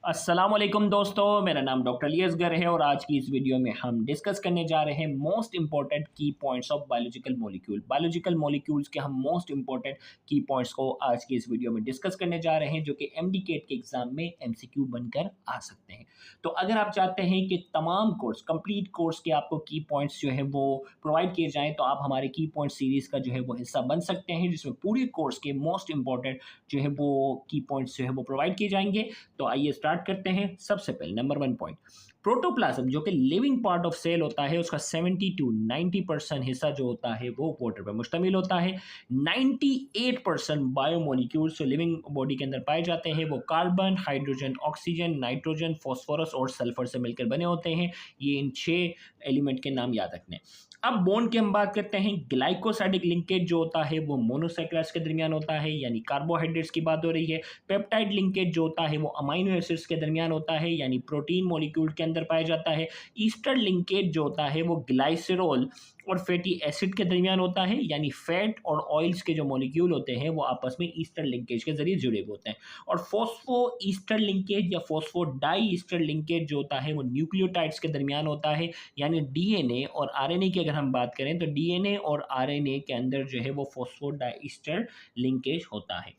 अस्सलाम वालेकुम दोस्तों, मेरा नाम डॉक्टर अली है और आज की इस वीडियो में हम डिस्कस करने जा रहे हैं मोस्ट इंपॉर्टेंट की points of biological molecule. Biological molecules के हम मोस्ट इंपॉर्टेंट की पॉइंट्स को आज की इस वीडियो में डिस्कस करने जा रहे हैं, जो कि एमडीकेट के एग्जाम में एमसीक्यू बनकर आ सकते हैं। तो अगर आप चाहते हैं कि तमाम कोर्स कंप्लीट कोर्स के आपको की पॉइंट्स जो है वो प्रोवाइड किए जाएँ, तो आप हमारे की पॉइंट सीरीज़ का जो है वो हिस्सा बन सकते हैं, जिसमें पूरे कोर्स के मोस्ट इंपॉर्टेंट जो है वो की पॉइंट्स जो है वो प्रोवाइड किए जाएंगे। तो आइए स्टार्ट करते हैं। सबसे पहले नंबर 1 पॉइंट, प्रोटोप्लाज्म जो कि लिविंग पार्ट ऑफ सेल होता है, उसका 70 टू 90% हिस्सा जो होता है वो वाटर पर मुश्तमिल होता है। 98% बायोमोलिक्यूल्स जो लिविंग बॉडी के अंदर पाए जाते हैं वो carbon, hydrogen, oxygen, nitrogen, phosphorus और सल्फर से मिलकर बने होते हैं। ये इन 6 एलिमेंट के नाम याद रखने। अब बॉन्ड की हम बात करते हैं। ग्लाइकोसाइडिक लिंकेज जो होता है वो मोनोसैकेराइड्स के दरमियान होता है, यानी कार्बोहाइड्रेट्स की बात हो रही है। पेप्टाइड लिंकेज जो होता है वो अमाइनो एसिड्स के दरमियान होता है, यानी प्रोटीन मॉलिक्यूल के अंदर पाया जाता है। ईस्टर लिंकेज जो होता है वो ग्लाइसरॉल और फैटी एसिड के दरमियान होता है, यानी फैट और ऑयल्स के जो मॉलिक्यूल होते हैं वो आपस में ईस्टर लिंकेज के जरिए जुड़े हुए होते हैं। और फॉस्फो ईस्टर लिंकेज या फॉस्फो डाई ईस्टर लिंकेज जो होता है वो न्यूक्लियोटाइड्स के दरमियान होता है, यानी डीएनए और आरएनए की अगर हम बात करें तो डीएनए और आरएनए के अंदर जो है वो फॉस्फो डाई ईस्टर लिंकेज होता है।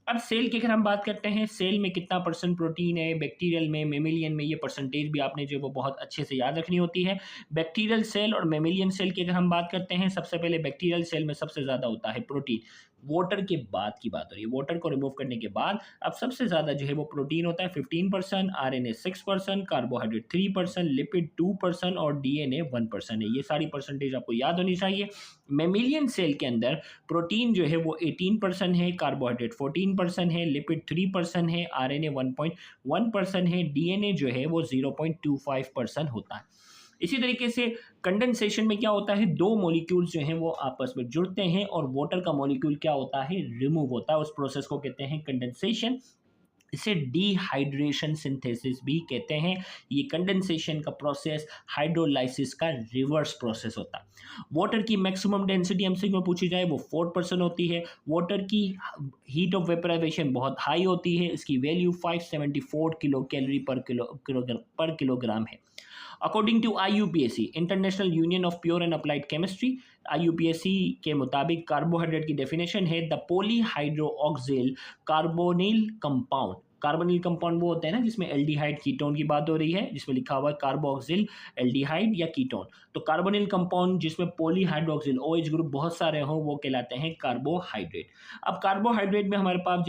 अब सेल की अगर हम बात करते हैं, सेल में कितना परसेंट प्रोटीन है, बैक्टीरियल में, मेमेलियन में, ये परसेंटेज भी आपने जो वो बहुत अच्छे से याद रखनी होती है। बैक्टीरियल सेल और मेमेलियन सेल की अगर हम बात करते हैं, सबसे पहले बैक्टीरियल सेल में सबसे ज़्यादा होता है प्रोटीन। वाटर के बाद की बात हो रही है, वाटर को रिमूव करने के बाद अब सबसे ज़्यादा जो है वो प्रोटीन होता है 15%, आरएनए 6%, कार्बोहाइड्रेट 3%, लिपिड 2% और डीएनए 1% है। ये सारी परसेंटेज आपको याद होनी चाहिए। मेमिलियन सेल के अंदर प्रोटीन जो है वो 18% है, कार्बोहाइड्रेट 14% है, लिपिड 3% है, आरएनए 1.1% है, डीएनए जो है वो 0.25% होता है। इसी तरीके से कंडेंसेशन में क्या होता है, दो मॉलिक्यूल्स जो हैं वो आपस में जुड़ते हैं और वाटर का मॉलिक्यूल क्या होता है, रिमूव होता है। उस प्रोसेस को कहते हैं कंडेंसेशन। इसे डिहाइड्रेशन सिंथेसिस भी कहते हैं। ये कंडेंसेशन का प्रोसेस हाइड्रोलाइसिस का रिवर्स प्रोसेस होता है। वाटर की मैक्सिमम डेंसिटी हमसे में पूछी जाए वो 4% होती है। वाटर की हीट ऑफ वेपराइजेशन बहुत हाई होती है, इसकी value 574 kilo calorie per kilogram है। According to IUPAC, international union of pure and applied chemistry, IUPAC के मुताबिक कार्बोहाइड्रेट की डेफिनेशन है the polyhydroxyl carbonyl compound. Carbonyl compound वो होते हैं ना जिसमें एल्डिहाइड कीटोन की बात हो रही है, जिसमें लिखा हुआ है कार्बोक्सिल एल्डिहाइड या कीटोन। तो कार्बोनिल कंपाउंड जिसमें पॉलीहाइड्रोक्सिल OH ग्रुप बहुत सारे हों वो कहलाते हैं कार्बोहाइड्रेट। अब कार्बोहाइड्रेट में हमारे पास